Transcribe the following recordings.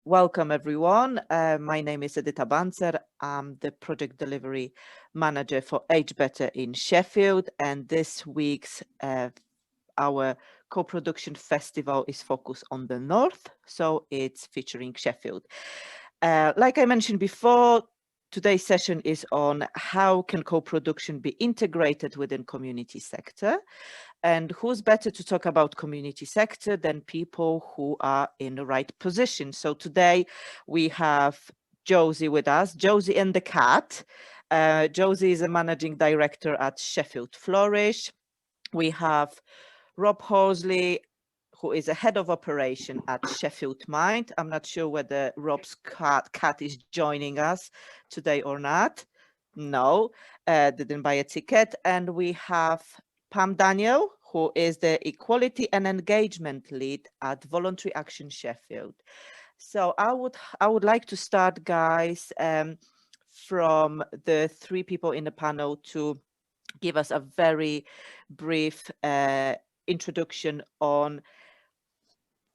Welcome everyone. My name is Edyta Banzer. I'm the project delivery manager for Age Better in Sheffield, and this week's our co-production festival is focused on the north, so it's featuring Sheffield. Like I mentioned before, today's session is on how can co-production be integrated within community sector. And who's better to talk about community sector than people who are in the right position? So today we have Josie with us, Josie and the cat. Josie is a managing director at Sheffield Flourish. We have Rob Horsley, who is a head of operation at Sheffield Mind. I'm not sure whether Rob's cat is joining us today or not. No, didn't buy a ticket. And we have Pam Daniel, who is the Equality and Engagement Lead at Voluntary Action Sheffield. So I would like to start, guys, from the three people in the panel to give us a very brief introduction on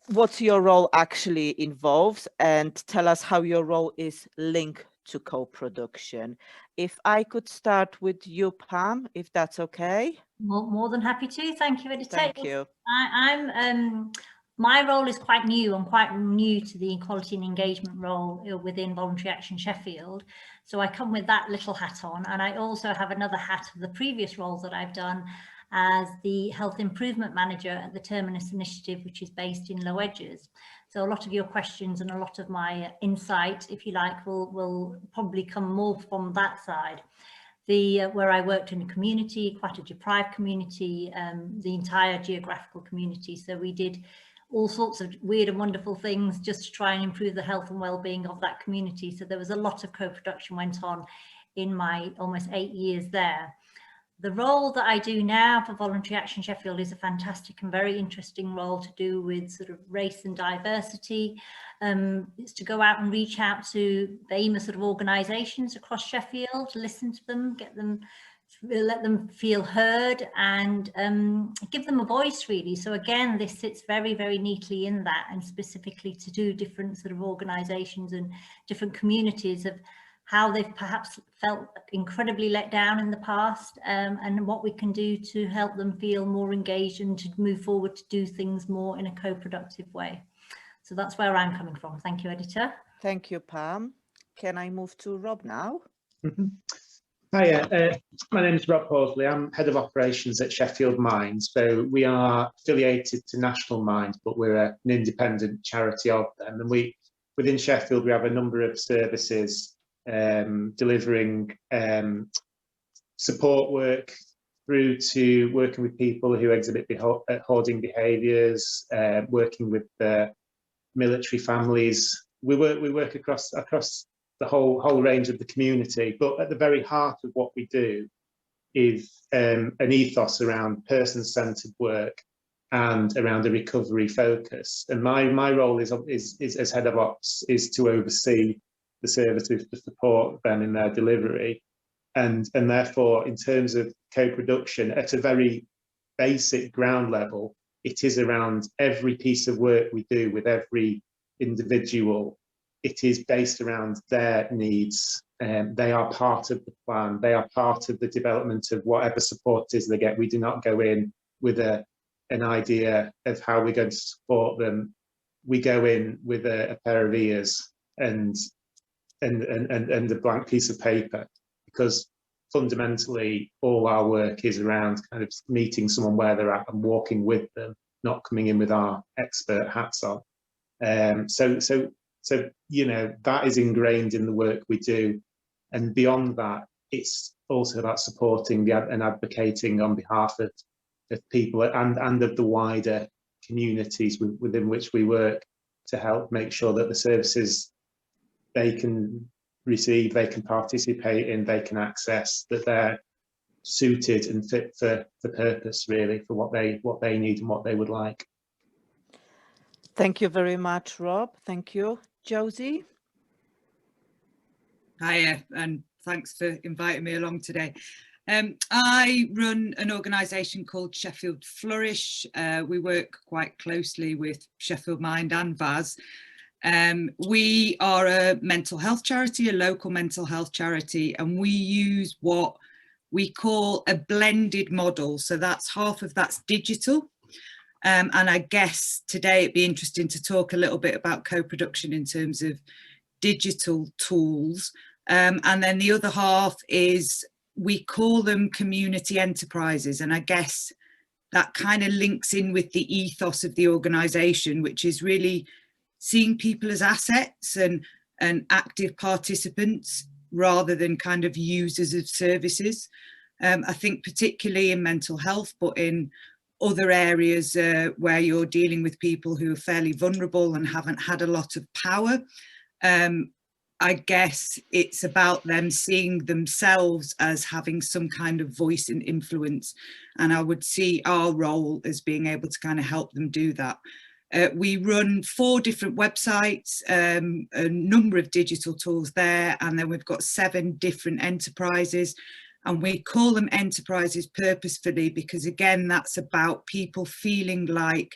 what your role actually involves and tell us how your role is linked to co-production. If I could start with you, Pam, if that's okay. More than happy to. Thank you, Edyta. Thank you. My role is quite new. I'm quite new to the equality and engagement role within Voluntary Action Sheffield. So I come with that little hat on, and I also have another hat of the previous roles that I've done as the Health Improvement Manager at the Terminus Initiative, which is based in Low Edges. So a lot of your questions and a lot of my insight, if you like, will probably come more from that side. Where I worked in a community, quite a deprived community, the entire geographical community. So we did all sorts of weird and wonderful things just to try and improve the health and well-being of that community. So there was a lot of co-production went on in my almost 8 years there. The role that I do now for Voluntary Action Sheffield is a fantastic and very interesting role to do with sort of race and diversity. It's to go out and reach out to famous sort of organisations across Sheffield, listen to them, let them feel heard, and give them a voice, really. So again, this sits very, very neatly in that, and specifically to do different sort of organisations and different communities of how they've perhaps felt incredibly let down in the past, and what we can do to help them feel more engaged and to move forward to do things more in a co-productive way. So that's where I'm coming from. Thank you, Edyta. Thank you, Pam. Can I move to Rob now? Hiya, my name is Rob Horsley. I'm Head of Operations at Sheffield Mind. So we are affiliated to National Mind, but we're an independent charity of them. And within Sheffield, we have a number of services delivering support work through to working with people who exhibit hoarding behaviours, working with military families. We work across the whole range of the community, but at the very heart of what we do is an ethos around person-centred work and around a recovery focus. And my role is as head of ops is to oversee the services to support them in their delivery, and therefore in terms of co-production at a very basic ground level, it is around every piece of work we do with every individual. It is based around their needs, and they are part of the plan. They are part of the development of whatever support it is they get. We do not go in with an idea of how we're going to support them. We go in with a pair of ears and a blank piece of paper, because fundamentally all our work is around kind of meeting someone where they're at and walking with them, not coming in with our expert hats on. So you know, that is ingrained in the work we do, and beyond that, it's also about supporting and advocating on behalf of people and of the wider communities within which we work, to help make sure that the services they can receive, they can participate in, they can access, that they're suited and fit for the purpose, really, for what they need and what they would like. Thank you very much, Rob. Thank you. Josie? Hiya, and thanks for inviting me along today. I run an organisation called Sheffield Flourish. We work quite closely with Sheffield Mind and VAS. We are a mental health charity, a local mental health charity, and we use what we call a blended model. So that's half of that's digital. And I guess today it'd be interesting to talk a little bit about co-production in terms of digital tools. And then the other half is, we call them community enterprises. And I guess that kind of links in with the ethos of the organisation, which is really seeing people as assets and active participants rather than kind of users of services. I think particularly in mental health, but in other areas where you're dealing with people who are fairly vulnerable and haven't had a lot of power, I guess it's about them seeing themselves as having some kind of voice and influence. And I would see our role as being able to kind of help them do that. We run 4 different websites, a number of digital tools there, and then we've got 7 different enterprises. And we call them enterprises purposefully because, again, that's about people feeling like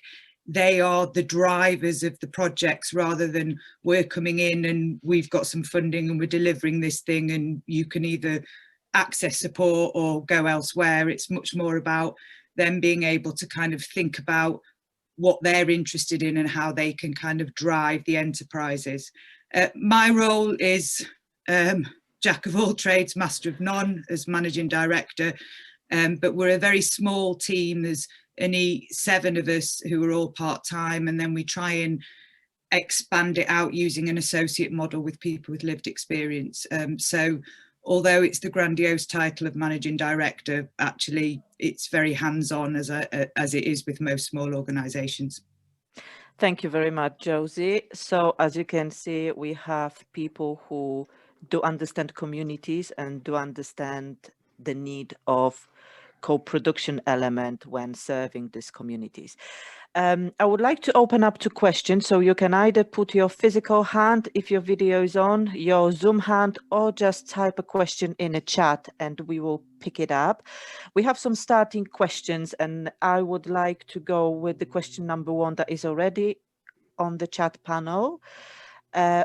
they are the drivers of the projects rather than we're coming in and we've got some funding and we're delivering this thing and you can either access support or go elsewhere. It's much more about them being able to kind of think about what they're interested in and how they can kind of drive the enterprises. My role is Jack of all trades, master of none as managing director, but we're a very small team. There's only 7 of us who are all part-time, and then we try and expand it out using an associate model with people with lived experience. So although it's the grandiose title of managing director, actually it's very hands-on as it is with most small organisations. Thank you very much, Josie. So as you can see, we have people who do understand communities and do understand the need of co-production element when serving these communities. I would like to open up to questions, so you can either put your physical hand if your video is on, your Zoom hand, or just type a question in a chat and we will pick it up. We have some starting questions and I would like to go with the question number 1 that is already on the chat panel,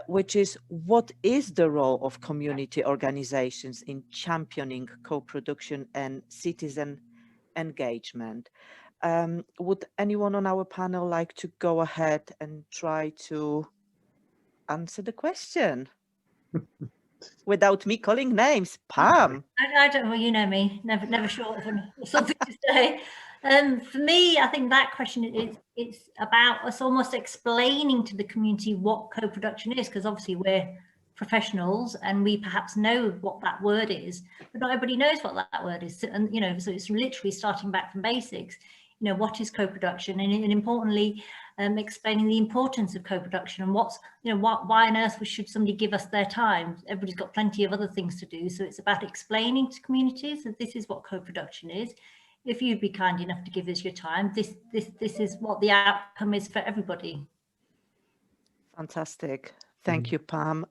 which is, what is the role of community organizations in championing co-production and citizen engagement? Would anyone on our panel like to go ahead and try to answer the question without me calling names? Pam. I don't, well, you know me, never short of something to say. For me, I think that question it's about us almost explaining to the community what co-production is, because obviously we're professionals and we perhaps know what that word is, but not everybody knows what that word is. And, you know, so it's literally starting back from basics. You know, what is co-production, and importantly, explaining the importance of co-production and what's, you know, why on earth should somebody give us their time? Everybody's got plenty of other things to do. So it's about explaining to communities that this is what co-production is. If you'd be kind enough to give us your time, this is what the outcome is for everybody. Fantastic. Thank you, Pam.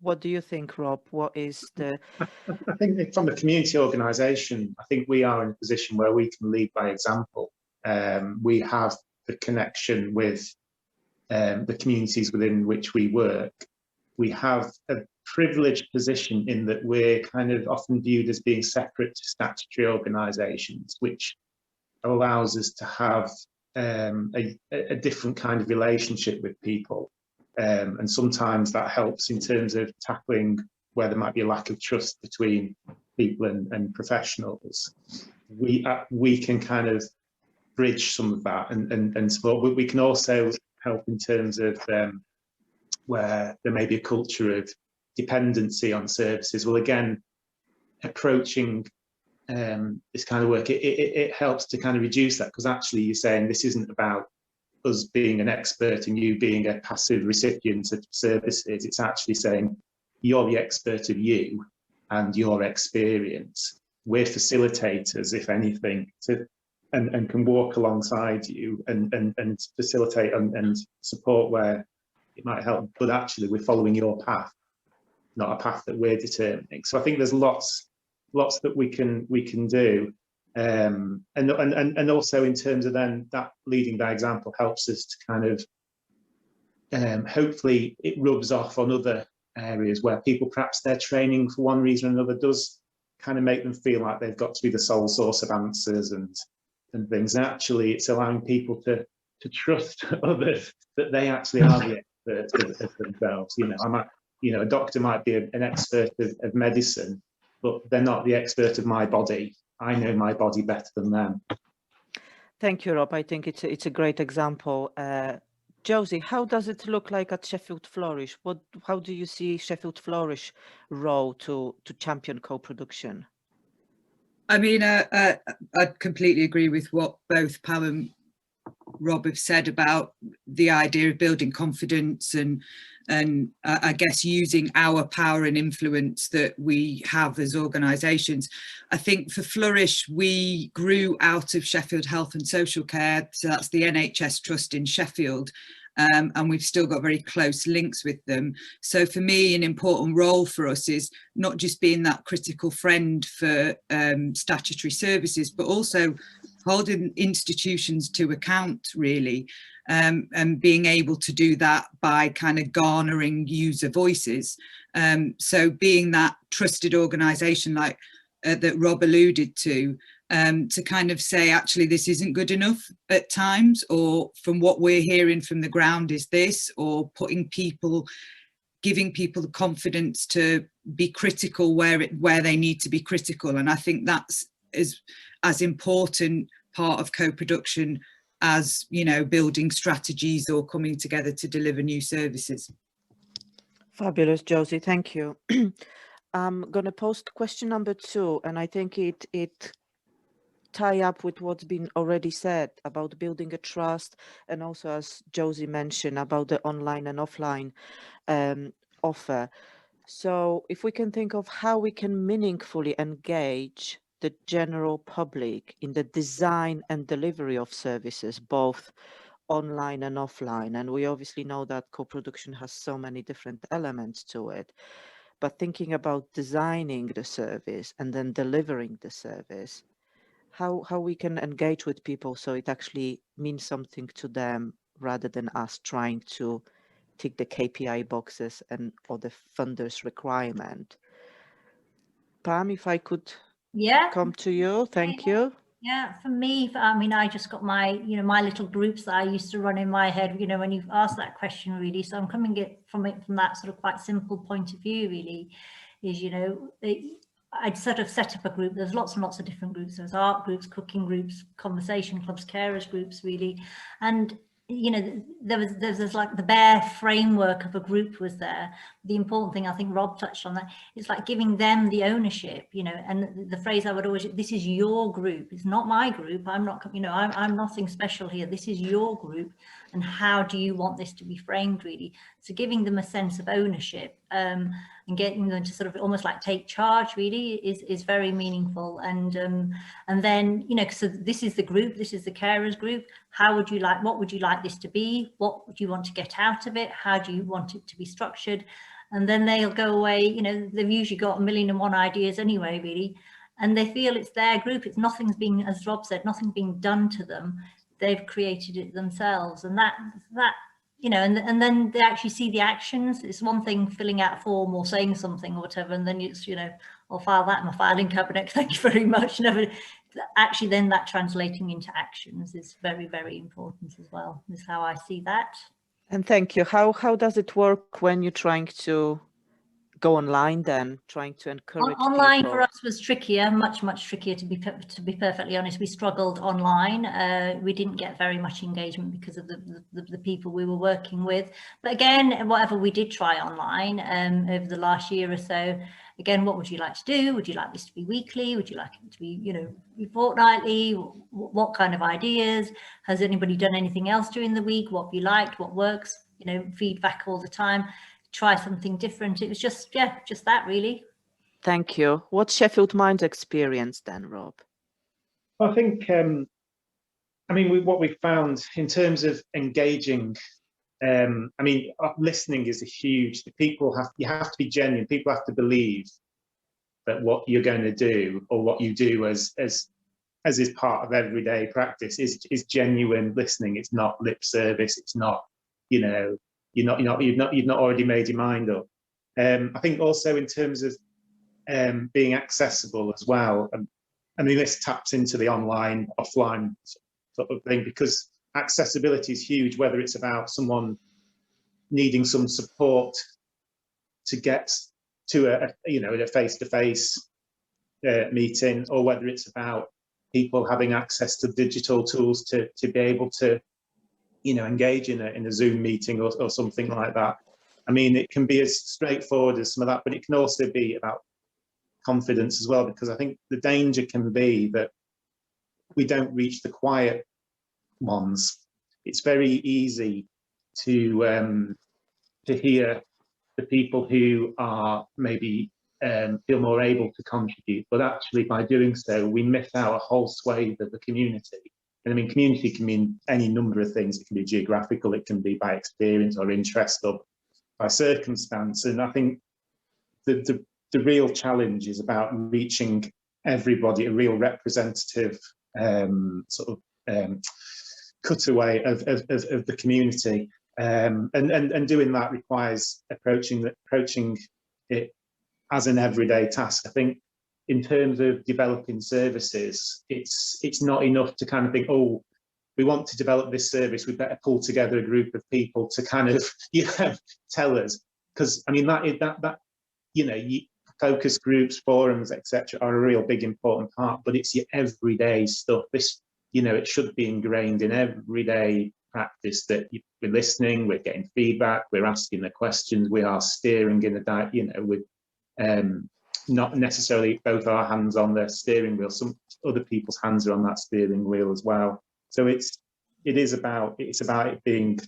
What do you think, Rob? What is the... I think from a community organisation, I think we are in a position where we can lead by example. We have the connection with the communities within which we work. We have a privileged position in that we're kind of often viewed as being separate to statutory organisations, which allows us to have a different kind of relationship with people. And sometimes that helps in terms of tackling where there might be a lack of trust between people and professionals. We can kind of bridge some of that and support. We can also help in terms of where there may be a culture of dependency on services. Well, again, approaching this kind of work, it helps to kind of reduce that, because actually you're saying this isn't about us being an expert and you being a passive recipient of services. It's actually saying you're the expert of you and your experience. We're facilitators, if anything, and can walk alongside you and facilitate and support where it might help. But actually, we're following your path, not a path that we're determining. So I think there's lots that we can do. And also in terms of then that leading by example helps us to kind of hopefully it rubs off on other areas where people, perhaps their training for one reason or another does kind of make them feel like they've got to be the sole source of answers and things. And actually it's allowing people to trust others that they actually are the experts of themselves. A doctor might be an expert of medicine, but they're not the expert of my body. I know my body better than them. Thank you, Rob. I think it's a great example. Josie, how does it look like at Sheffield Flourish? How do you see Sheffield Flourish role to champion co-production? I mean, I completely agree with what both Pam and Rob have said about the idea of building confidence and I guess using our power and influence that we have as organisations. I think for Flourish, we grew out of Sheffield Health and Social Care, so that's the NHS Trust in Sheffield, and we've still got very close links with them. So for me, an important role for us is not just being that critical friend for statutory services, but also holding institutions to account, really, and being able to do that by kind of garnering user voices. So being that trusted organisation like that Rob alluded to kind of say, actually, this isn't good enough at times, or from what we're hearing from the ground is this, or giving people the confidence to be critical where they need to be critical. And I think that's as important part of co-production as, building strategies or coming together to deliver new services. Fabulous, Josie. Thank you. I'm going to post question number 2, and I think it tie up with what's been already said about building a trust, and also, as Josie mentioned, about the online and offline offer. So if we can think of how we can meaningfully engage the general public in the design and delivery of services, both online and offline. And we obviously know that co-production has so many different elements to it, but thinking about designing the service and then delivering the service, how we can engage with people so it actually means something to them rather than us trying to tick the KPI boxes or the funders' requirement. Pam, if I could come to you. Thank you. Yeah, for me, I mean, I just got my, my little groups that I used to run in my head, when you've asked that question, really. So I'm coming from that sort of quite simple point of view, really, is, I'd sort of set up a group. There's lots and lots of different groups. There's art groups, cooking groups, conversation clubs, carers groups, really. And there's like the bare framework of a group was there. The important thing, I think Rob touched on that, is like giving them the ownership, and the phrase I would always, this is your group, it's not my group. I'm not, I'm nothing special here. This is your group. And how do you want this to be framed, really? So giving them a sense of ownership and getting them to sort of almost like take charge, really, is very meaningful. And then, so this is the group, this is the carers group. What would you like this to be? What would you want to get out of it? How do you want it to be structured? And then they'll go away, they've usually got 1,000,001 ideas anyway, really. And they feel it's their group. It's nothing's being, as Rob said, nothing's being done to them. They've created it themselves. And that and then they actually see the actions. It's one thing filling out a form or saying something or whatever, and then it's, I'll file that in my filing cabinet, thank you very much. Actually then that translating into actions is very, very important as well, is how I see that. And thank you. How does it work when you're trying to go online, then trying to encourage online people? For us was trickier, much trickier, to be perfectly honest. We struggled online. We didn't get very much engagement because of the people we were working with. But again, whatever we did try online over the last year or so, again, what would you like to do? Would you like this to be weekly? Would you like it to be, fortnightly? What kind of ideas? Has anybody done anything else during the week? What have you liked? What works? Feedback all the time. Try something different. It was just that, really. Thank you. What's Sheffield Mind's experience then, Rob? I think, what we found in terms of engaging, listening is a huge. You have to be genuine. People have to believe that what you're going to do, or what you do as is part of everyday practice, is genuine listening. It's not lip service. It's not, you've not already made your mind up. I think also in terms of being accessible as well. I mean, this taps into the online, offline sort of thing, because accessibility is huge, whether it's about someone needing some support to get to a face-to-face meeting, or whether it's about people having access to digital tools to be able to, engage in a Zoom meeting or something like that. I mean, it can be as straightforward as some of that, but it can also be about confidence as well, because I think the danger can be that we don't reach the quiet ones. It's very easy to hear the people who are maybe feel more able to contribute, but actually by doing so we miss out a whole swathe of the community. And I mean, community can mean any number of things. It can be geographical, it can be by experience or interest, or by circumstance. And I think the real challenge is about reaching everybody, a real representative cutaway of the community, and doing that requires approaching it as an everyday task. I think in terms of developing services, it's not enough to kind of think, oh, we want to develop this service, we better pull together a group of people to kind of tell us, because I mean that focus groups, forums, etc. are a real big important part, but it's your everyday stuff. This, it should be ingrained in everyday practice that we're listening, we're getting feedback, we're asking the questions, we are steering in a with not necessarily both our hands on the steering wheel. Some other people's hands are on that steering wheel as well. So it's about it being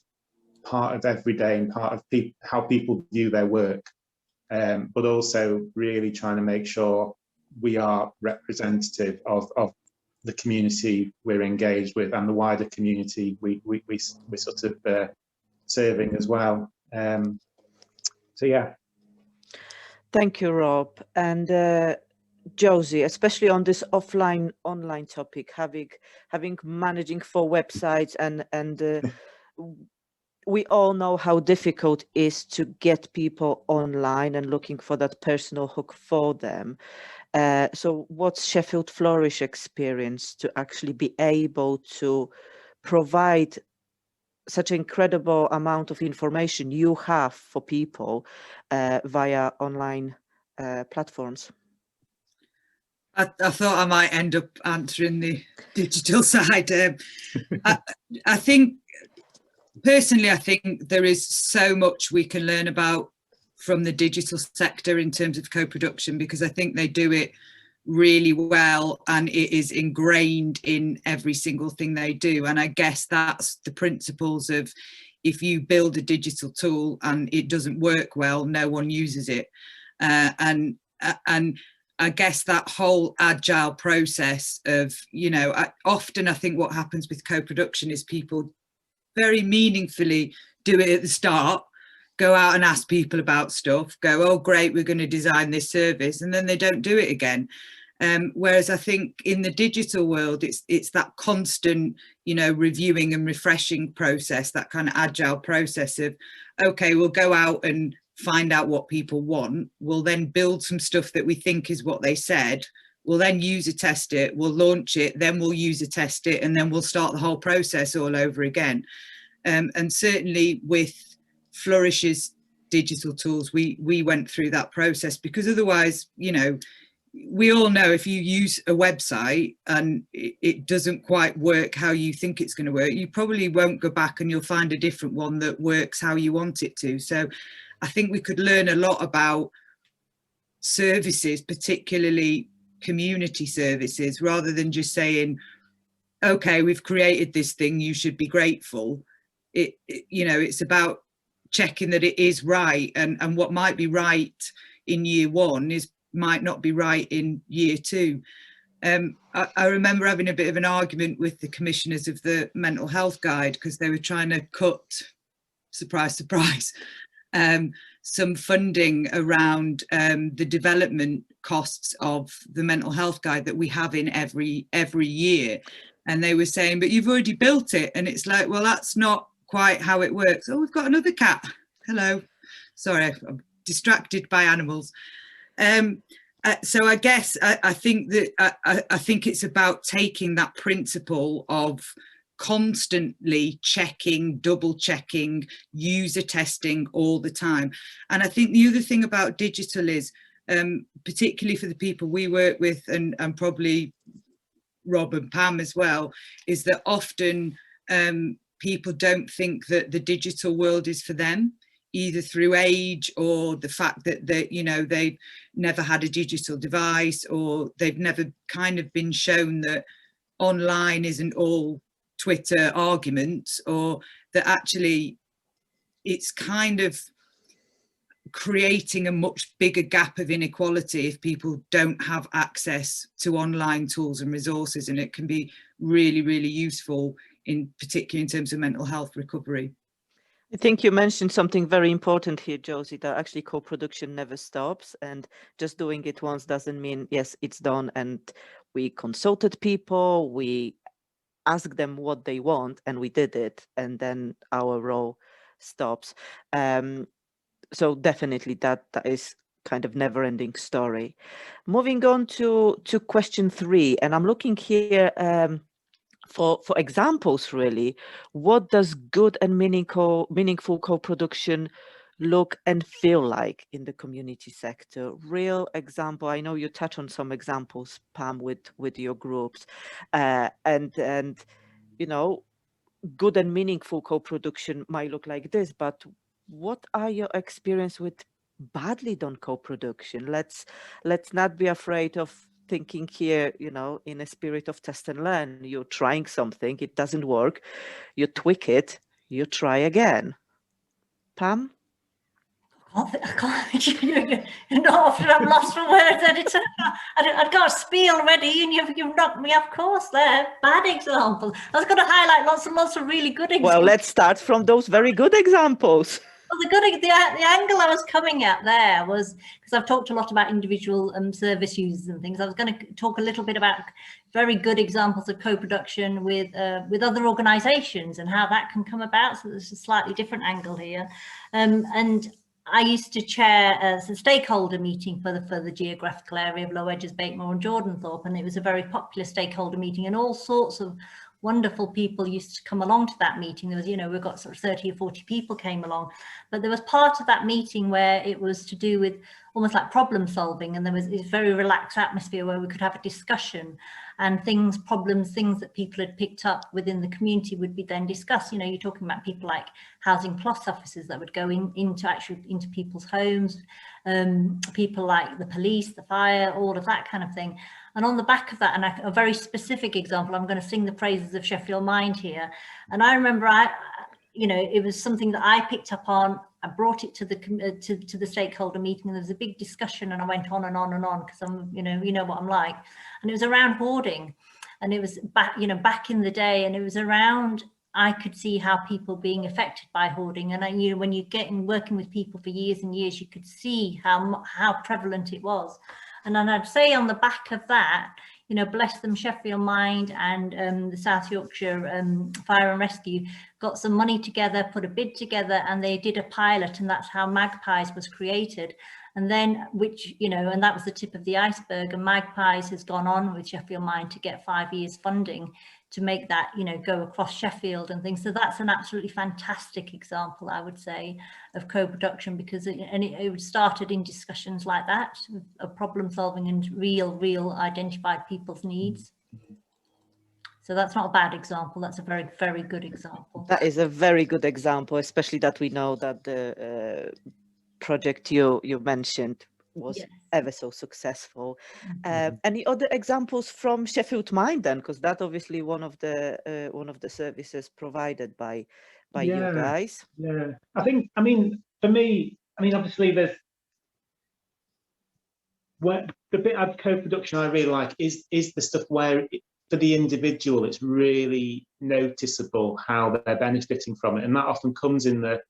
part of everyday and part of how people view their work. But also really trying to make sure we are representative of the community we're engaged with and the wider community we're sort of serving as well. So yeah. Thank you, Rob. And Josie, especially on this online topic, having managing 4 websites and we all know how difficult it is to get people online and looking for that personal hook for them. So what's Sheffield Flourish experience to actually be able to provide such an incredible amount of information you have for people via online platforms? I thought I might end up answering the digital side. I think, personally, I think there is so much we can learn about from the digital sector in terms of co-production, because I think they do it really well and it is ingrained in every single thing they do. And I guess that's the principles of, if you build a digital tool and it doesn't work well, no one uses it. And I guess that whole agile process of, often I think what happens with co-production is people very meaningfully do it at the start, go out and ask people about stuff, go, oh great, we're going to design this service, and then they don't do it again. Whereas I think in the digital world, it's that constant, reviewing and refreshing process, that kind of agile process of, okay, we'll go out and find out what people want, we'll then build some stuff that we think is what they said, we'll then user test it, we'll launch it, then we'll user test it, and then we'll start the whole process all over again. And certainly with Flourish's digital tools, we went through that process, because otherwise, we all know if you use a website and it doesn't quite work how you think it's going to work, you probably won't go back and you'll find a different one that works how you want it to. So I think we could learn a lot about services, particularly community services, rather than just saying, okay, we've created this thing, you should be grateful. It's about checking that it is right, and what might be right in year 1 might not be right in year 2. I remember having a bit of an argument with the commissioners of the mental health guide, because they were trying to cut, surprise, surprise, some funding around the development costs of the mental health guide that we have in every year. And they were saying, but you've already built it. And it's like, well, that's not quite how it works. Oh, we've got another cat. Hello. Sorry, I'm distracted by animals. So I guess I think that I think it's about taking that principle of constantly checking, double checking, user testing all the time. And I think the other thing about digital is, particularly for the people we work with, and probably Rob and Pam as well, is that often people don't think that the digital world is for them, either through age or the fact that they've never had a digital device, or they've never kind of been shown that online isn't all Twitter arguments, or that actually it's kind of creating a much bigger gap of inequality if people don't have access to online tools and resources. And it can be really, really useful, in particular in terms of mental health recovery. I think you mentioned something very important here, Josie, that actually co-production never stops, and just doing it once doesn't mean, yes, it's done. And we consulted people, we asked them what they want, and we did it, and then our role stops. So definitely that is kind of never-ending story. Moving on to question 3, and I'm looking here for examples, really. What does good and meaningful co-production look and feel like in the community sector? Real example. I know you touch on some examples, Pam, with your groups, and you know, good and meaningful co-production might look like this, but what are your experience with badly done co-production? Let's not be afraid of thinking here, you know, in a spirit of test and learn. You're trying something, it doesn't work, you tweak it, you try again. Pam? I can't, you know, after I'm lost for words, editor. I've got a spiel ready, and you've knocked me off course there. Bad example. I was going to highlight lots and lots of really good examples. Well, let's start from those very good examples. Well, the angle I was coming at there was, because I've talked a lot about individual service users and things, I was going to talk a little bit about very good examples of co-production with other organisations and how that can come about. So there's a slightly different angle here. And I used to chair a stakeholder meeting for the geographical area of Low Edges, Bakemore and Jordanthorpe, and it was a very popular stakeholder meeting, and all sorts of wonderful people used to come along to that meeting. There was, you know, we've got sort of 30 or 40 people came along, but there was part of that meeting where it was to do with almost like problem solving, and there was this very relaxed atmosphere where we could have a discussion, and things that people had picked up within the community would be then discussed. You know, you're talking about people like housing plus officers that would go into people's homes, people like the police, the fire, all of that kind of thing. And on the back of that, and a very specific example, I'm going to sing the praises of Sheffield Mind here. And I remember, you know, it was something that I picked up on. I brought it to the stakeholder meeting, and there was a big discussion, and I went on and on and on, because I'm, you know what I'm like. And it was around hoarding, and it was back in the day, and it was around, I could see how people being affected by hoarding. And you know, when you get in working with people for years and years, you could see how prevalent it was. And then I'd say on the back of that, you know, bless them, Sheffield Mind and the South Yorkshire Fire and Rescue got some money together, put a bid together, and they did a pilot, and that's how Magpies was created. And then, which, you know, and that was the tip of the iceberg, and Magpies has gone on with Sheffield Mind to get 5 years funding to make that, you know, go across Sheffield and things. So that's an absolutely fantastic example, I would say, of co-production, because it started in discussions like that, of problem solving and real identified people's needs. So that's not a bad example. That's a very, very good example. That is a very good example, especially that we know that the project you mentioned was ever so successful. Any other examples from Sheffield Mind then? Because that's obviously one of the services provided by you guys. Yeah, I mean, for me, obviously there's the bit of co-production I really like is the stuff where for the individual it's really noticeable how they're benefiting from it, and that often comes in the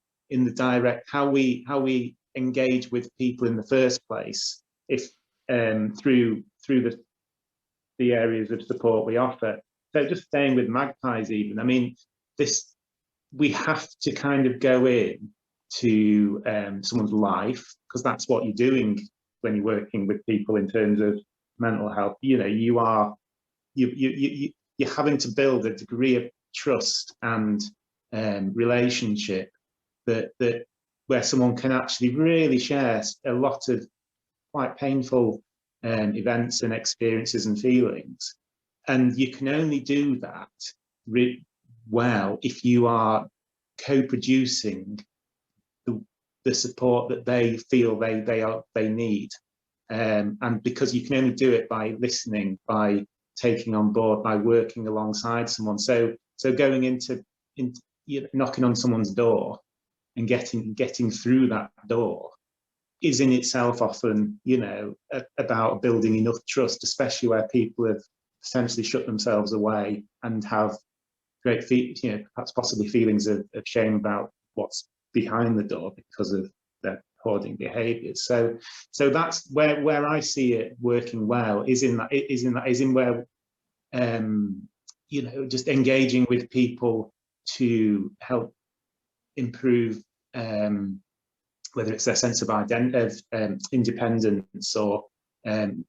direct how we engage with people in the first place, if through the areas of support we offer. So just staying with Magpies, even, I mean, we have to kind of go in to someone's life, because that's what you're doing when you're working with people in terms of mental health. You know, you're having to build a degree of trust and relationship that where someone can actually really share a lot of quite painful events and experiences and feelings. And you can only do that well if you are co-producing the support that they feel they need. And because you can only do it by listening, by taking on board, by working alongside someone. So going into knocking on someone's door and getting through that door is in itself often, you know, about building enough trust, especially where people have potentially shut themselves away and have great, you know, perhaps possibly feelings of shame about what's behind the door because of their hoarding behaviours. So that's where I see it working well, is in where you know, just engaging with people to help improve whether it's their sense of independence or to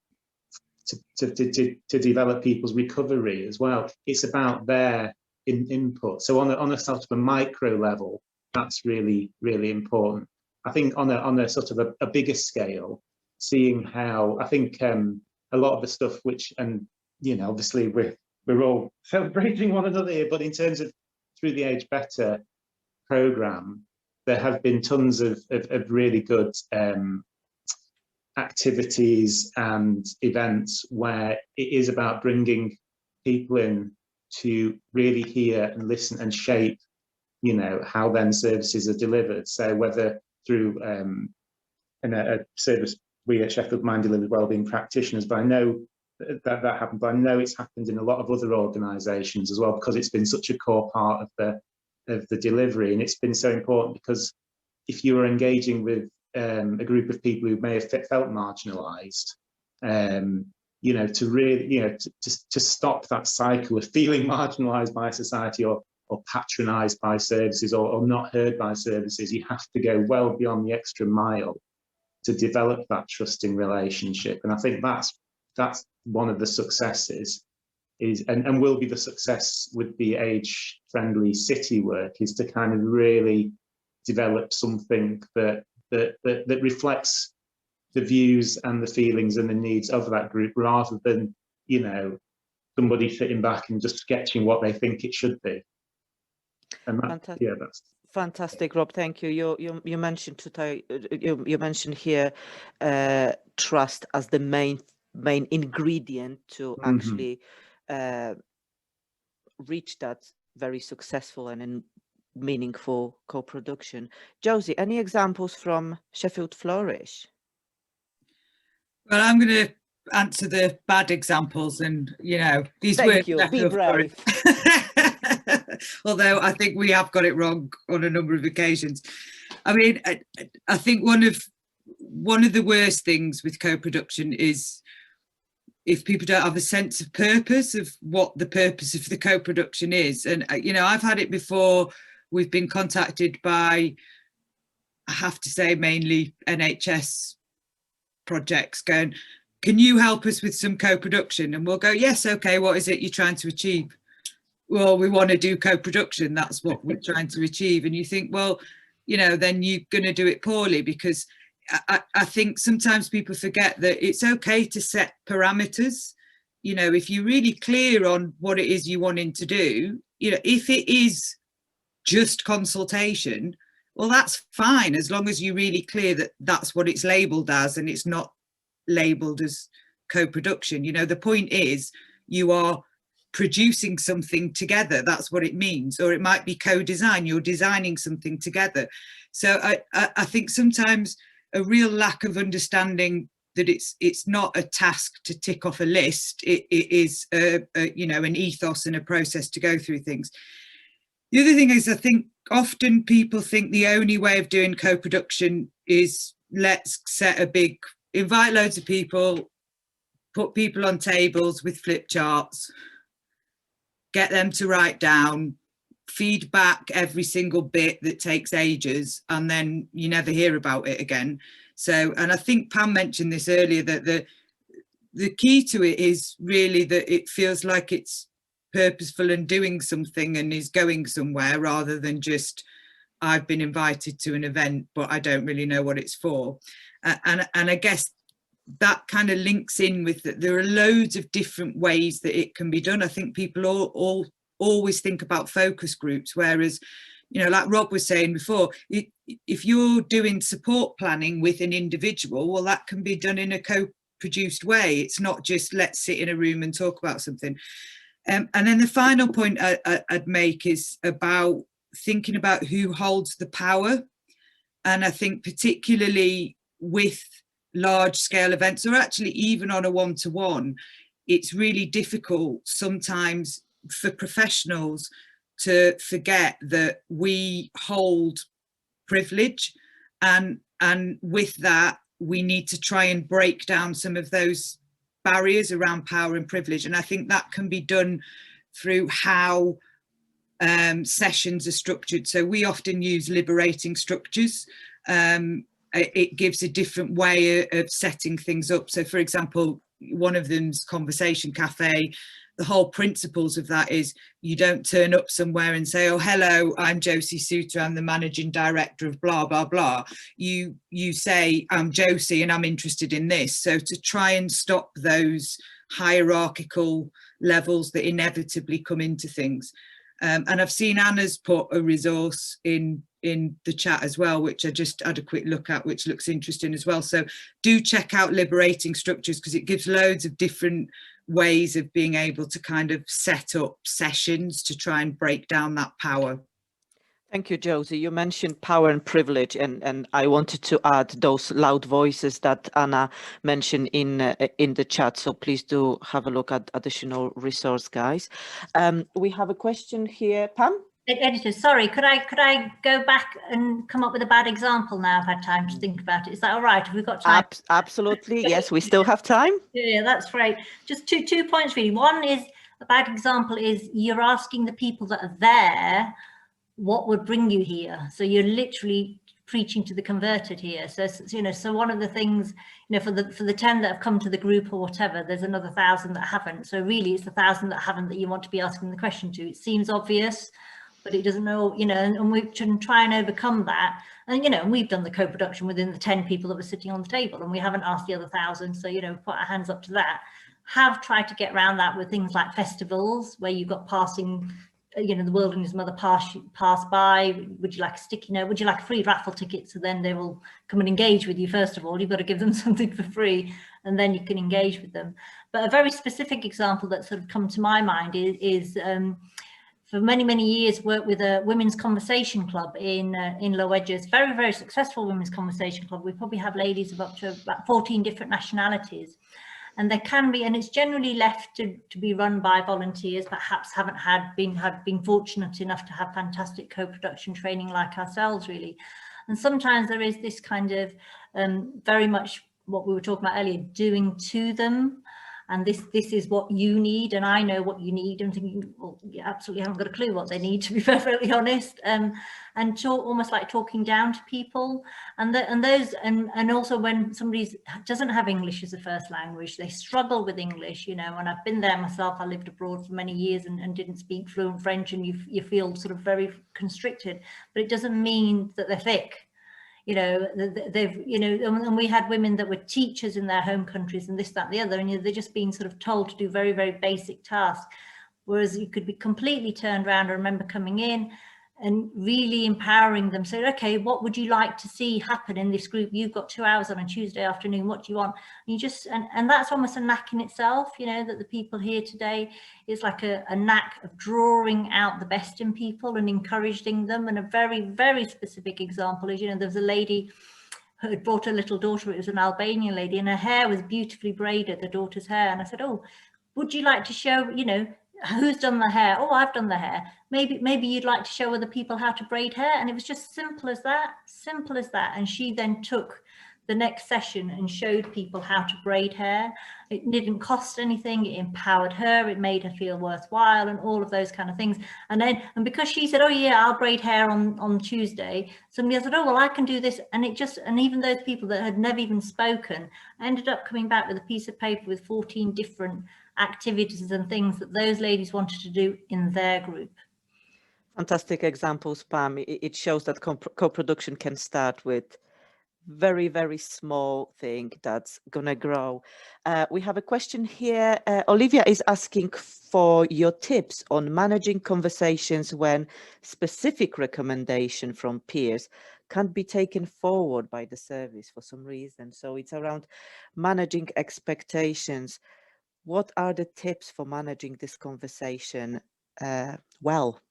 develop people's recovery as well. It's about their input. So on a sort of a micro level, that's really, really important. I think on a sort of a bigger scale, seeing how, I think a lot of the stuff which, and you know, obviously we're all celebrating one another here, but in terms of through the Age Better programme, there have been tons of really good activities and events where it is about bringing people in to really hear and listen and shape, you know, how then services are delivered. So whether through a service we at Sheffield Mind Delivered Wellbeing Practitioners, but I know that happened, but I know it's happened in a lot of other organisations as well, because it's been such a core part of the delivery. And it's been so important because if you are engaging with a group of people who may have felt marginalised, you know, to really, you know, to stop that cycle of feeling marginalised by society or patronised by services or not heard by services, you have to go well beyond the extra mile to develop that trusting relationship. And I think that's one of the successes and will be the success with the age-friendly city work, is to kind of really develop something that reflects the views and the feelings and the needs of that group, rather than, you know, somebody sitting back and just sketching what they think it should be. And that, yeah, that's fantastic, Rob. Thank you. You mentioned you mentioned here trust as the main ingredient to actually reach that very successful and meaningful co-production. Josie, any examples from Sheffield Flourish? Well, I'm going to answer the bad examples, and you know, these Thank words. you. Be brave. Although I think we have got it wrong on a number of occasions. I mean, I think one of the worst things with co-production is if people don't have a sense of purpose of what the purpose of the co-production is. And you know, I've had it before. We've been contacted by, I have to say, mainly NHS projects going, can you help us with some co-production? And we'll go, yes, okay, what is it you're trying to achieve? Well, we want to do co-production, that's what we're trying to achieve. And you think, well, you know, then you're going to do it poorly, because I think sometimes people forget that it's okay to set parameters. You know, if you're really clear on what it is you wanting to do, you know, if it is just consultation, well, that's fine, as long as you're really clear that that's what it's labelled as, and it's not labelled as co-production. You know, the point is you are producing something together, that's what it means. Or it might be co-design, you're designing something together. So I think sometimes a real lack of understanding that it's not a task to tick off a list, it is you know, an ethos and a process to go through things. The other thing is, I think often people think the only way of doing co-production is let's invite loads of people, put people on tables with flip charts, get them to write down feedback every single bit that takes ages, and then you never hear about it again. So, and I think Pam mentioned this earlier, that the key to it is really that it feels like it's purposeful and doing something and is going somewhere, rather than just, I've been invited to an event, but I don't really know what it's for. And I guess that kind of links in with that there are loads of different ways that it can be done. I think people all always think about focus groups, whereas, you know, like Rob was saying before, if you're doing support planning with an individual, well, that can be done in a co-produced way. It's not just let's sit in a room and talk about something. And then the final point I'd make is about thinking about who holds the power. And I think particularly with large scale events, or actually even on a one-to-one, it's really difficult sometimes for professionals to forget that we hold privilege, and with that we need to try and break down some of those barriers around power and privilege. And I think that can be done through how sessions are structured. So we often use liberating structures. It gives a different way of setting things up. So for example, one of them's Conversation Cafe. The whole principles of that is you don't turn up somewhere and say, oh, hello, I'm Josie Suter, I'm the managing director of blah, blah, blah. You say, I'm Josie and I'm interested in this. So to try and stop those hierarchical levels that inevitably come into things. And I've seen Anna's put a resource in the chat as well, which I just had a quick look at, which looks interesting as well. So do check out Liberating Structures, because it gives loads of different ways of being able to kind of set up sessions to try and break down that power. Thank you, Josie. You mentioned power and privilege, and I wanted to add those loud voices that Anna mentioned in the chat. So please do have a look at additional resource, guys. We have a question here, Pam. Editor, sorry, could I go back and come up with a bad example now? I've had time to think about it. Is that all right? Have we got time? Absolutely, yes, we still have time. Yeah, that's great. Just two points really. One is, a bad example is you're asking the people that are there, what would bring you here? So you're literally preaching to the converted here. So, you know, so one of the things, you know, for the 10 that have come to the group or whatever, there's another 1,000 that haven't. So really it's the 1,000 that haven't that you want to be asking the question to. It seems obvious, but it doesn't know, you know, and we can try and overcome that. And, you know, and we've done the co-production within the 10 people that were sitting on the table, and we haven't asked the other 1,000. So, you know, put our hands up to that. Have tried to get around that with things like festivals, where you've got passing, you know, the world and his mother pass by. Would you like a sticky note? Would you like a free raffle ticket? So then they will come and engage with you. First of all, you've got to give them something for free, and then you can engage with them. But a very specific example that sort of come to my mind is for many years worked with a women's conversation club in Low Edges. Very, very successful women's conversation club. We probably have ladies of up to about 14 different nationalities. And there can be, and it's generally left to be run by volunteers, perhaps haven't been fortunate enough to have fantastic co-production training like ourselves, really. And sometimes there is this kind of very much what we were talking about earlier, doing to them. And this is what you need, and I know what you need. I'm thinking, well, you absolutely haven't got a clue what they need, to be perfectly honest. And almost like talking down to people, and also when somebody doesn't have English as a first language, they struggle with English, you know. And I've been there myself. I lived abroad for many years and didn't speak fluent French, and you feel sort of very constricted. But it doesn't mean that they're thick. You know, they've, you know, and we had women that were teachers in their home countries and this, that, and the other, and you know, they're just being sort of told to do very, very basic tasks. Whereas you could be completely turned around. I remember coming in and really empowering them. So, okay, what would you like to see happen in this group? You've got 2 hours on a Tuesday afternoon. What do you want? And you just, and that's almost a knack in itself, you know, that the people here today is like a knack of drawing out the best in people and encouraging them. And a very, very specific example is, you know, there was a lady who had brought her little daughter. It was an Albanian lady, and her hair was beautifully braided, the daughter's hair. And I said, oh, would you like to show, you know, who's done the hair? Oh, I've done the hair. Maybe you'd like to show other people how to braid hair. And it was just simple as that. And she then took the next session and showed people how to braid hair. It didn't cost anything, it empowered her, it made her feel worthwhile, and all of those kind of things. And because she said, oh yeah, I'll braid hair on Tuesday, somebody else said, oh well, I can do this. And even those people that had never even spoken ended up coming back with a piece of paper with 14 different activities and things that those ladies wanted to do in their group. Fantastic examples, Pam. It shows that co-production can start with very, very small thing that's gonna grow. We have a question here. Olivia is asking for your tips on managing conversations when specific recommendation from peers can't be taken forward by the service for some reason. So it's around managing expectations. What are the tips for managing this conversation well?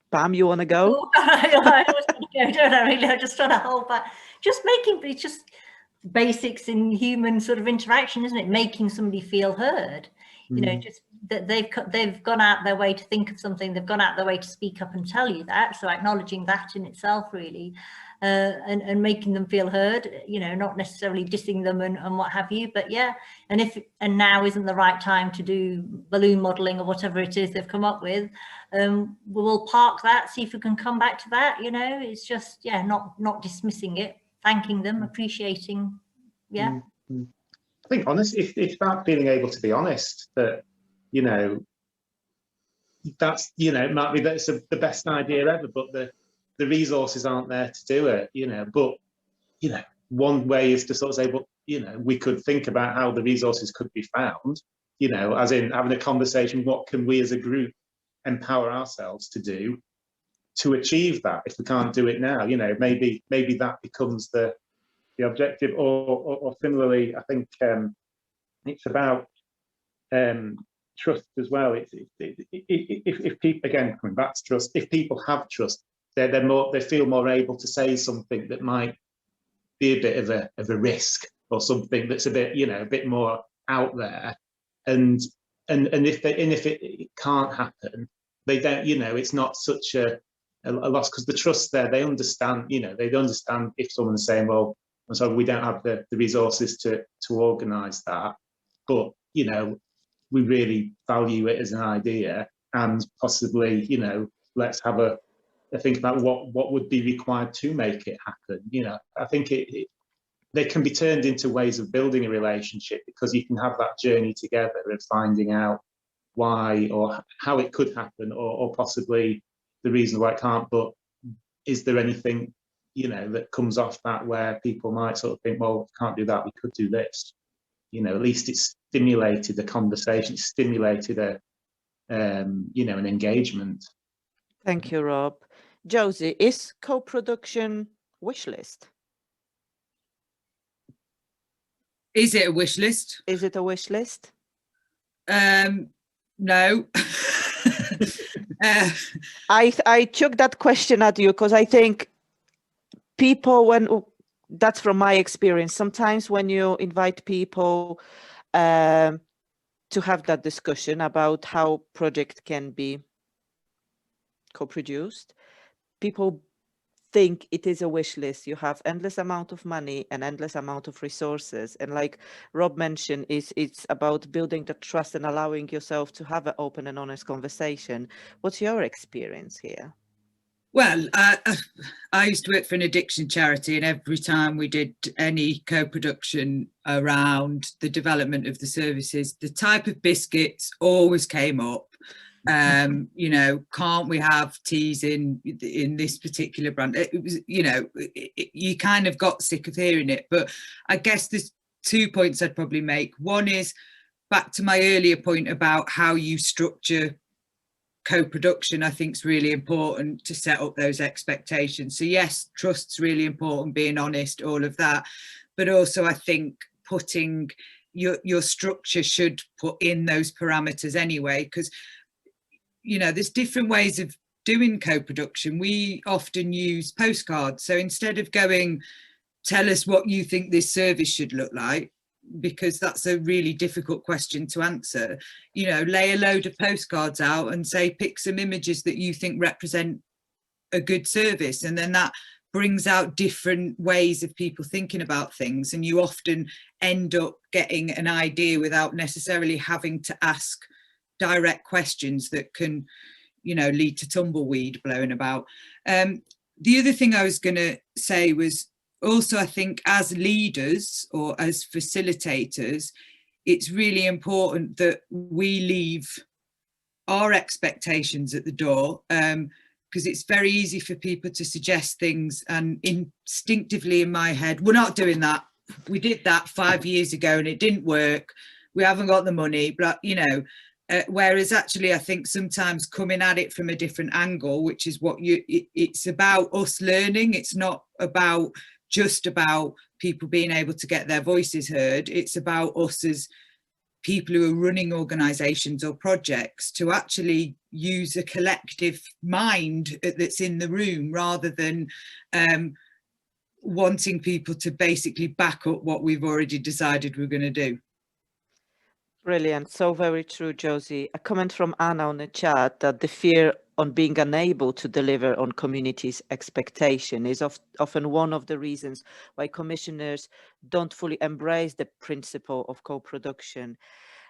Pam, you want to go? I was going to go, don't I? Really, I just trying to hold back. Just basics in human sort of interaction, isn't it? Making somebody feel heard. You know, just that they've gone out their way to think of something. They've gone out their way to speak up and tell you that. So acknowledging that in itself, really, and making them feel heard. You know, not necessarily dissing them and what have you. But yeah, and now isn't the right time to do balloon modelling or whatever it is they've come up with. We'll park that. See if we can come back to that. You know, it's just not dismissing it, thanking them, appreciating. Yeah. I think honestly, it's about being able to be honest that, you know, that's, you know, it might be that's the best idea ever, but the resources aren't there to do it, you know. But, you know, one way is to sort of say, well, you know, we could think about how the resources could be found, you know, as in having a conversation, what can we as a group empower ourselves to do to achieve that if we can't do it now, you know, maybe that becomes the objective, or similarly, I think it's about trust as well. If people, again coming back to trust, if people have trust, they feel more able to say something that might be a bit of a risk, or something that's a bit, you know, a bit more out there, and if it can't happen, they don't, you know, it's not such a loss, because the trust there, they understand, you know, they understand if someone's saying, well, and so we don't have the resources to organise that, but, you know, we really value it as an idea, and possibly, you know, let's have a think about what would be required to make it happen. You know, I think they can be turned into ways of building a relationship, because you can have that journey together of finding out why or how it could happen, or possibly the reason why it can't. But is there anything, you know, that comes off that where people might sort of think, well, can't do that, we could do this. You know, at least it's stimulated the conversation, it's stimulated a, you know, an engagement. Thank you, Rob. Josie, is co-production wish list? Is it a wish list? Is it a wish list? No. I took that question at you because I think people, that's from my experience, sometimes when you invite people to have that discussion about how project can be co-produced, people think it is a wish list. You have endless amount of money and endless amount of resources, and like Rob mentioned, it's about building the trust and allowing yourself to have an open and honest conversation. What's your experience here? Well, I used to work for an addiction charity, and every time we did any co-production around the development of the services, the type of biscuits always came up. You know, can't we have teas in this particular brand? It was, you know, you kind of got sick of hearing it. But I guess there's 2 points I'd probably make. One is back to my earlier point about how you structure co-production. I think is really important to set up those expectations. So yes, trust's really important, being honest, all of that. But also I think putting your structure should put in those parameters anyway, because, you know, there's different ways of doing co-production. We often use postcards. So instead of going, tell us what you think this service should look like, because that's a really difficult question to answer, you know, lay a load of postcards out and say, pick some images that you think represent a good service, and then that brings out different ways of people thinking about things, and you often end up getting an idea without necessarily having to ask direct questions that can, you know, lead to tumbleweed blowing about. The other thing I was going to say was also, I think as leaders or as facilitators, it's really important that we leave our expectations at the door, because it's very easy for people to suggest things, and instinctively in my head, we're not doing that. We did that 5 years ago and it didn't work. We haven't got the money, but you know, whereas actually I think sometimes coming at it from a different angle, which is what it's about us learning. It's not about just about people being able to get their voices heard. It's about us as people who are running organisations or projects to actually use a collective mind that's in the room, rather than wanting people to basically back up what we've already decided we're going to do. Brilliant. So very true, Josie. A comment from Anna on the chat that the fear on being unable to deliver on communities' expectation is often one of the reasons why commissioners don't fully embrace the principle of co-production.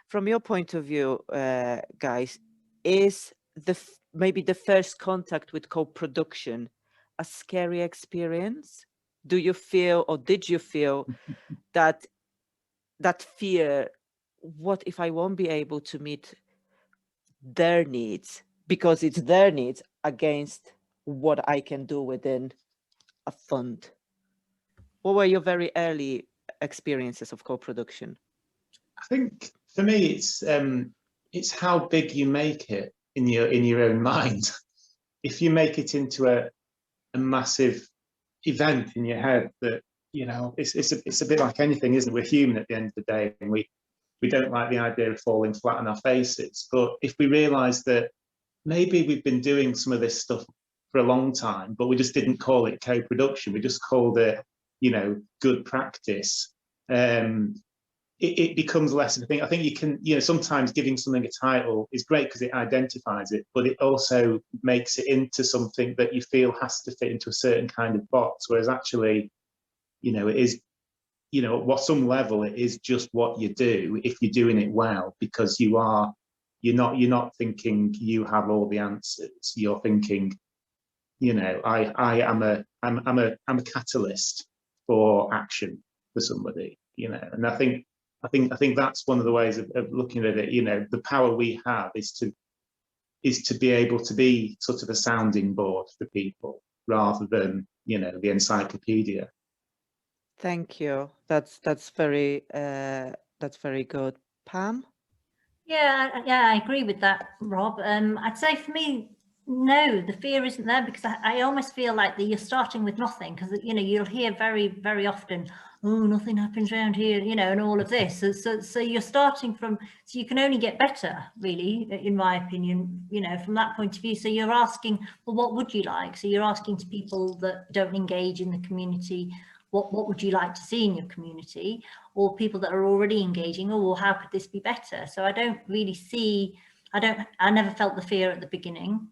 From your point of view, guys, is maybe the first contact with co-production a scary experience? Do you feel, or did you feel that fear, what if I won't be able to meet their needs, because it's their needs against what I can do within a fund? What were your very early experiences of co-production? I think for me, it's how big you make it in your own mind. If you make it into a massive event in your head, that, you know, it's a bit like anything, isn't it? We're human at the end of the day, and we don't like the idea of falling flat on our faces. But if we realise that maybe we've been doing some of this stuff for a long time, but we just didn't call it co-production, we just called it, you know, good practice. It becomes less of a thing. I think you can, you know, sometimes giving something a title is great because it identifies it, but it also makes it into something that you feel has to fit into a certain kind of box. Whereas actually, you know, it is, you know, at some level, it is just what you do if you're doing it well, because you're not thinking you have all the answers. You're thinking, you know, I'm a catalyst for action for somebody, you know. And I think that's one of the ways of looking at it. You know, the power we have is to be able to be sort of a sounding board for people, rather than, you know, the encyclopedia. Thank you. That's very good. Pam? Yeah, I agree with that, Rob. I'd say for me, no, the fear isn't there, because I almost feel like that you're starting with nothing, because, you know, you'll hear very, very often, oh, nothing happens around here, you know, and all of this. So you're starting from, so you can only get better, really, in my opinion, you know, from that point of view. So you're asking, well, what would you like? So you're asking to people that don't engage in the community, what would you like to see in your community? Or people that are already engaging, oh, well, how could this be better? So I don't really see, I never felt the fear at the beginning.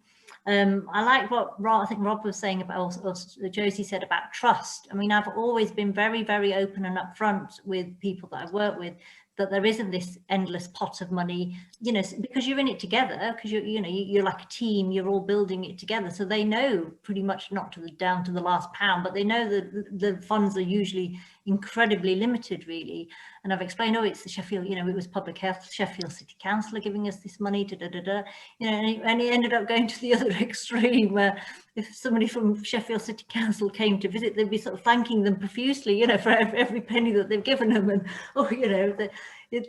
I like what I think Rob was saying about, or Josie said about trust. I mean, I've always been very, very open and upfront with people that I've worked with, that there isn't this endless pot of money, you know, because you're in it together, because you're like a team, you're all building it together. So they know pretty much, not down to the last pound, but they know that the funds are usually incredibly limited, really. And I've explained, oh, it's the Sheffield, you know, it was Public Health, Sheffield City Council are giving us this money, you know, and it ended up going to the other extreme, where if somebody from Sheffield City Council came to visit, they'd be sort of thanking them profusely, you know, for every penny that they've given them. And, oh, you know,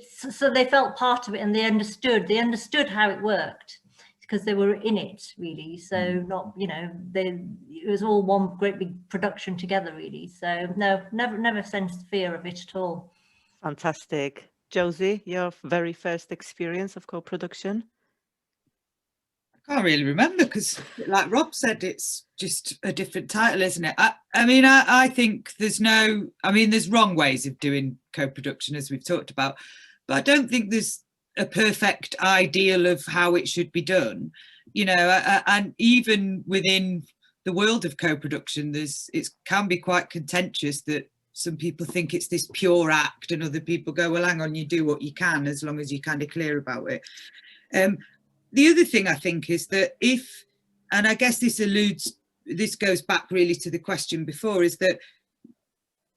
so they felt part of it, and they understood how it worked, because they were in it, really. So not, you know, it was all one great big production together, really. So no, never sensed fear of it at all. Fantastic. Josie, your very first experience of co-production? I can't really remember, because like Rob said, it's just a different title, isn't it? I mean, I think there's wrong ways of doing co-production, as we've talked about, but I don't think there's a perfect ideal of how it should be done, you know. And even within the world of co-production, it can be quite contentious that some people think it's this pure act and other people go, well, hang on, you do what you can as long as you're kind of clear about it. The other thing I think is that and I guess this goes back really to the question before, is that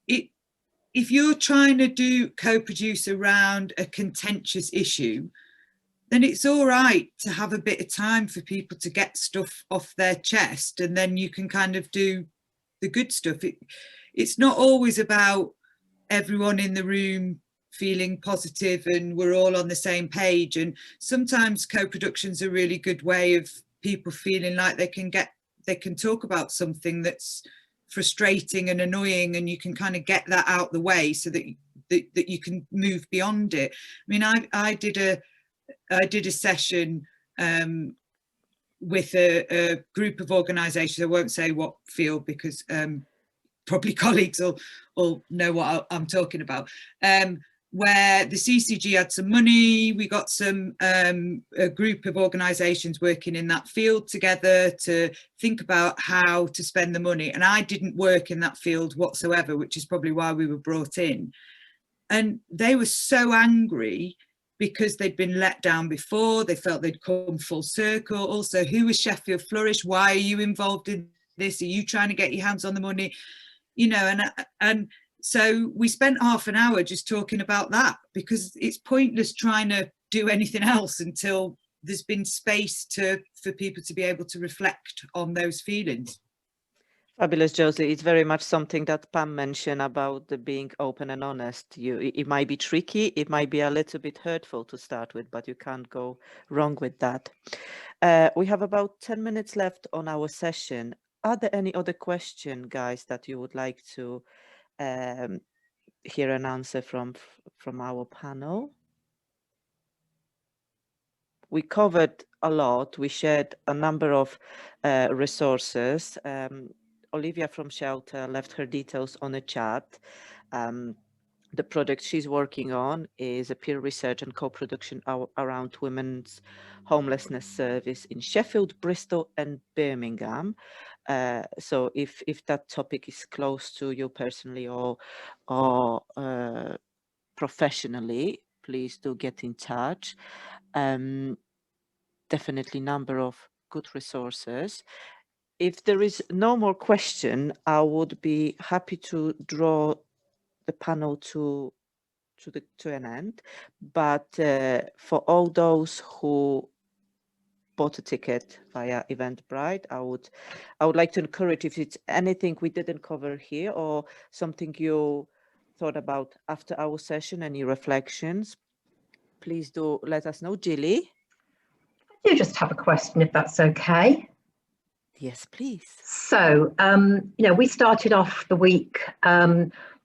if you're trying to co-produce around a contentious issue, then it's all right to have a bit of time for people to get stuff off their chest, and then you can kind of do the good stuff. It's not always about everyone in the room feeling positive and we're all on the same page. And sometimes co-production's a really good way of people feeling like they can talk about something that's frustrating and annoying, and you can kind of get that out the way so that you can move beyond it. I mean, I did a session with a group of organisations. I won't say what field because probably colleagues will know what I'm talking about, where the CCG had some money. We got a group of organisations working in that field together to think about how to spend the money. And I didn't work in that field whatsoever, which is probably why we were brought in. And they were so angry because they'd been let down before. They felt they'd come full circle. Also, who is Sheffield Flourish? Why are you involved in this? Are you trying to get your hands on the money? You know, and so we spent half an hour just talking about that, because it's pointless trying to do anything else until there's been space for people to be able to reflect on those feelings. Fabulous, Josie. It's very much something that Pam mentioned about the being open and honest. It might be tricky, it might be a little bit hurtful to start with, but you can't go wrong with that. We have about 10 minutes left on our session. Are there any other questions, guys, that you would like to hear an answer from our panel? We covered a lot. We shared a number of resources. Olivia from Shelter left her details on the chat. The project she's working on is a peer research and co-production around women's homelessness service in Sheffield, Bristol and Birmingham. So if that topic is close to you personally or professionally, please do get in touch. Definitely number of good resources. If there is no more question, I would be happy to draw the panel to an end. But for all those who bought a ticket via Eventbrite, I would like to encourage, if it's anything we didn't cover here or something you thought about after our session, any reflections, please do let us know. Jilly? I do just have a question, if that's okay. Yes, please. So, we started off the week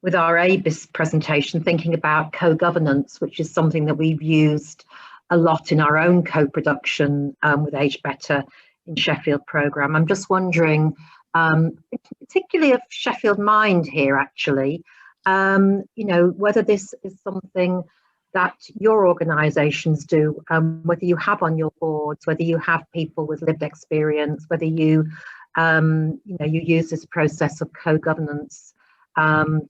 with our ABIS presentation thinking about co-governance, which is something that we've used a lot in our own co-production with Age Better in Sheffield programme. I'm just wondering, particularly of Sheffield Mind here, actually, whether this is something that your organisations do, whether you have on your boards, whether you have people with lived experience, whether you use this process of co-governance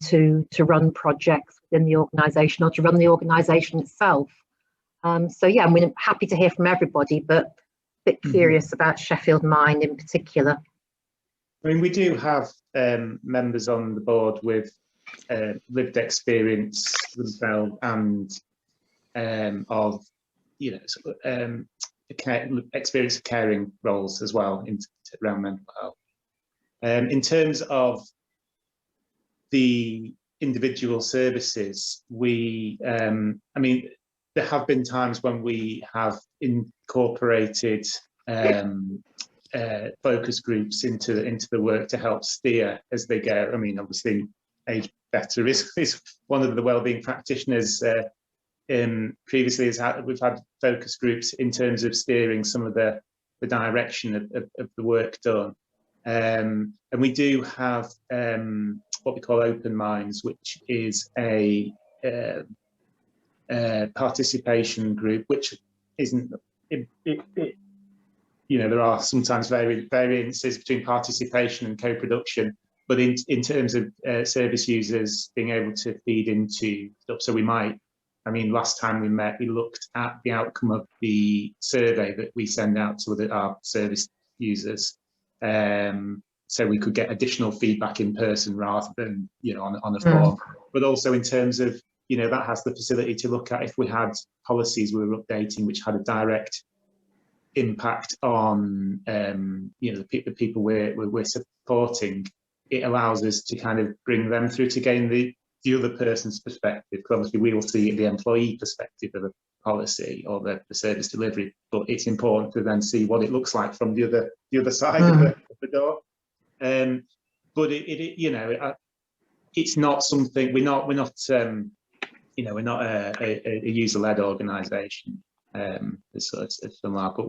to run projects within the organisation or to run the organisation itself. So yeah, I'm happy to hear from everybody, but a bit curious about Sheffield Mind in particular. I mean, we do have members on the board with lived experience themselves and experience of caring roles as well around mental health. In terms of the individual services, I mean, there have been times when we have incorporated focus groups into the work to help steer as they go. I mean, obviously, Age Better is one of the wellbeing practitioners. Previously, we've had focus groups in terms of steering some of the direction of the work done, and we do have what we call Open Minds, which is a participation group, which isn't it you know, there are sometimes variances between participation and co-production, but in terms of service users being able to feed into stuff, so we might, I mean, last time we met, we looked at the outcome of the survey that we send out to our service users, so we could get additional feedback in person rather than, you know, on a form. But also in terms of, you know, that has the facility to look at if we had policies we were updating which had a direct impact on, you know, the people we're supporting. It allows us to kind of bring them through to gain the other person's perspective, because obviously we will see the employee perspective of a policy or the service delivery, but it's important to then see what it looks like from the other side of the door. But it you know, it's not something, we're not you know, we're not a user-led organisation as some are, but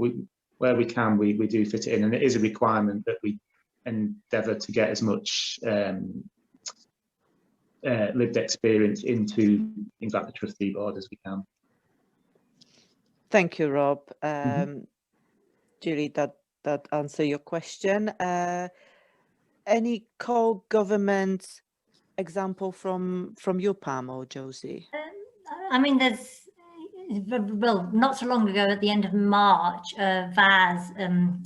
where we can, we do fit it in, and it is a requirement that we endeavour to get as much lived experience into things like the trustee board as we can. Thank you, Rob. Julie, that answer your question. Any co-government example from you, Pam or Josie? I mean, there's, well, not so long ago at the end of March, VAS,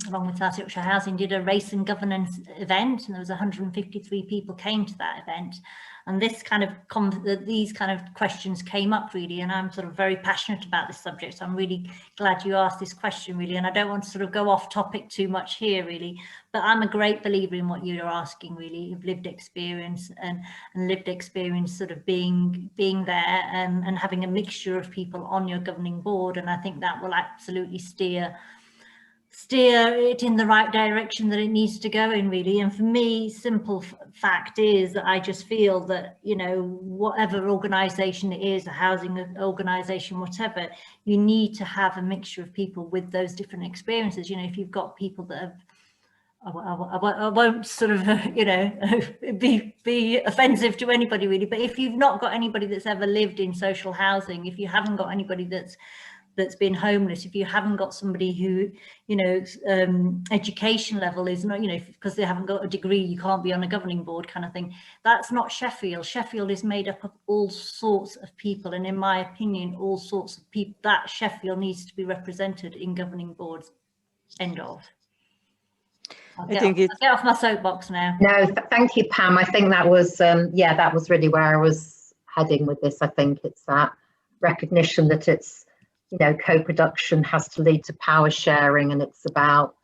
along with South Yorkshire Housing, did a race and governance event, and there was 153 people came to that event. And this kind of these kind of questions came up really, and I'm sort of very passionate about this subject. So I'm really glad you asked this question really, and I don't want to sort of go off topic too much here really, but I'm a great believer in what you're asking really, of lived experience and lived experience sort of being there and having a mixture of people on your governing board, and I think that will absolutely steer it in the right direction that it needs to go in really. And for me, simple fact is that I just feel that, you know, whatever organisation it is, a housing organisation, whatever, you need to have a mixture of people with those different experiences. You know, if you've got people that have, I won't sort of, you know, be offensive to anybody really, but if you've not got anybody that's ever lived in social housing, if you haven't got anybody that's been homeless, if you haven't got somebody who, you know, education level is not, you know, because they haven't got a degree, you can't be on a governing board kind of thing. That's not Sheffield. Sheffield is made up of all sorts of people, and in my opinion, all sorts of people, that Sheffield needs to be represented in governing boards. End of. I'll get off my soapbox now. No, thank you, Pam. I think that was, yeah, that was really where I was heading with this. I think it's that recognition that it's, you know, co-production has to lead to power sharing, and it's about,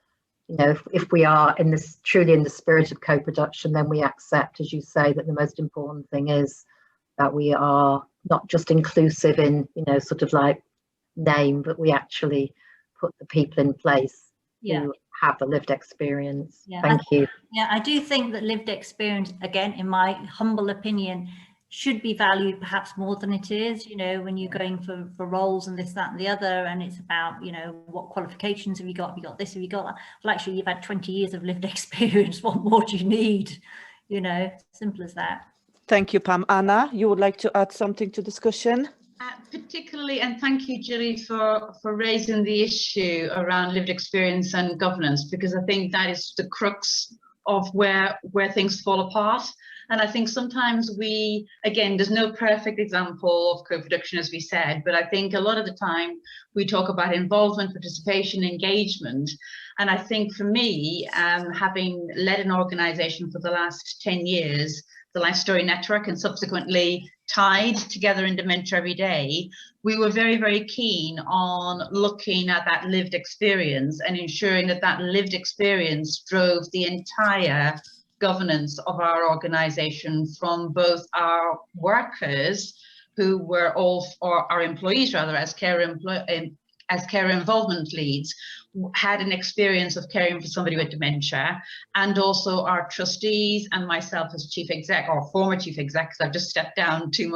you know, if we are in this truly in the spirit of co-production, then we accept, as you say, that the most important thing is that we are not just inclusive in, you know, sort of like name, but we actually put the people in place who have a lived experience. Thank you. Yeah, I do think that lived experience, again, in my humble opinion, should be valued perhaps more than it is, you know, when you're going for roles and this, that and the other, and it's about, you know, what qualifications have you got this, have you got that? Well, actually, you've had 20 years of lived experience, what more do you need? You know, simple as that. Thank you, Pam. Anna, you would like to add something to discussion? Particularly, and thank you, Julie, for raising the issue around lived experience and governance, because I think that is the crux of where things fall apart. And I think sometimes we, again, there's no perfect example of co-production, as we said, but I think a lot of the time we talk about involvement, participation, engagement. And I think for me, having led an organisation for the last 10 years, the Life Story Network, and subsequently tied together in Dementia Every Day, we were very, very keen on looking at that lived experience and ensuring that that lived experience drove the entire governance of our organisation, from both our workers, who were all, or our employees rather, as care involvement leads, had an experience of caring for somebody with dementia, and also our trustees and myself as chief exec, or former chief exec, because I've just stepped down 2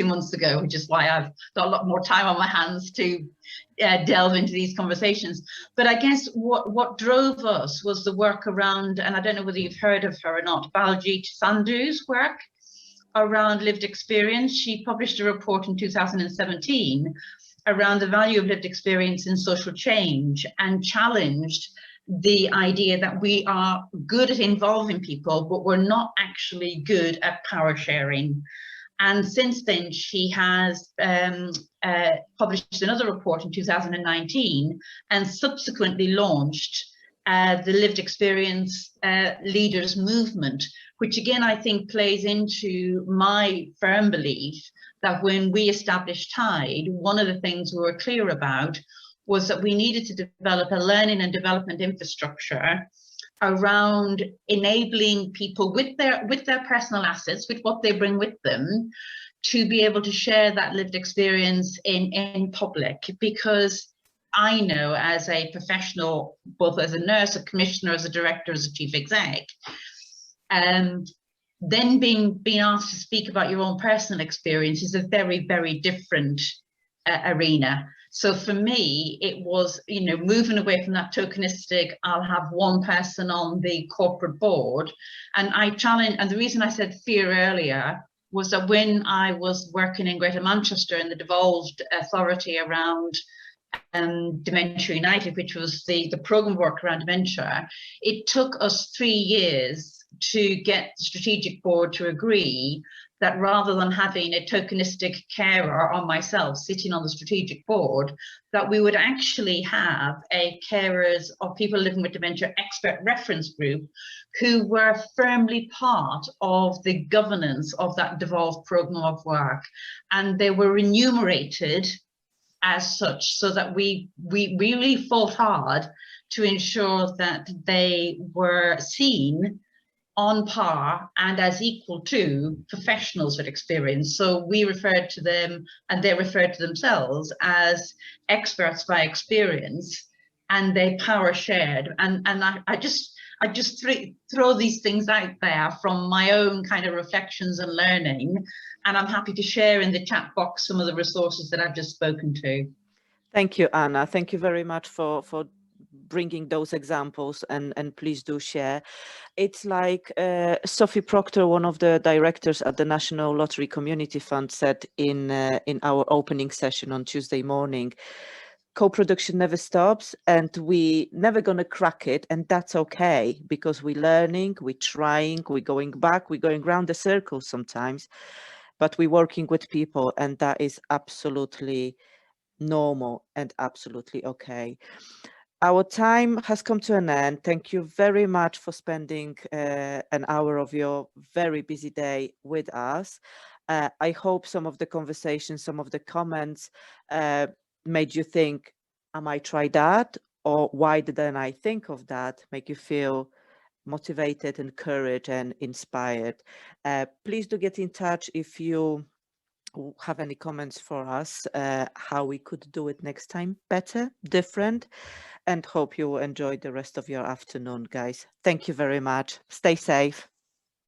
months ago, which is why I've got a lot more time on my hands to delve into these conversations. But I guess what drove us was the work around, and I don't know whether you've heard of her or not, Baljit Sandhu's work around lived experience. She published a report in 2017 around the value of lived experience in social change, and challenged the idea that we are good at involving people, but we're not actually good at power sharing. And since then, she has published another report in 2019 and subsequently launched the Lived Experience Leaders Movement, which again, I think plays into my firm belief that when we established Tide, one of the things we were clear about was that we needed to develop a learning and development infrastructure around enabling people with their personal assets, with what they bring with them, to be able to share that lived experience in public. Because I know, as a professional, both as a nurse, a commissioner, as a director, as a chief exec, then being asked to speak about your own personal experience is a very, very different arena. So for me, it was, you know, moving away from that tokenistic, I'll have one person on the corporate board. And I challenge, and the reason I said fear earlier was that when I was working in Greater Manchester in the devolved authority around Dementia United, which was the program work around dementia, it took us 3 years to get the strategic board to agree that rather than having a tokenistic carer or myself sitting on the strategic board, that we would actually have a carers or people living with dementia expert reference group who were firmly part of the governance of that devolved program of work. And they were remunerated as such, so that we really fought hard to ensure that they were seen on par and as equal to professionals with experience. So we referred to them, and they referred to themselves as experts by experience, and they power shared. And I just throw these things out there from my own kind of reflections and learning, and I'm happy to share in the chat box some of the resources that I've just spoken to. Thank you, Anna. Thank you very much for bringing those examples, and please do share. It's like Sophie Proctor, one of the directors at the National Lottery Community Fund, said in our opening session on Tuesday morning, co-production never stops, and we never gonna crack it, and that's okay, because we're learning, we're trying, we're going back, we're going round the circle sometimes, but we're working with people, and that is absolutely normal and absolutely okay. Our time has come to an end. Thank you very much for spending an hour of your very busy day with us. I hope some of the conversations, some of the comments made you think, I might try that, or why didn't I think of that? Make you feel motivated, encouraged, and inspired. Please do get in touch if you have any comments for us, how we could do it next time better, different, and hope you will enjoy the rest of your afternoon, guys. Thank you very much. Stay safe.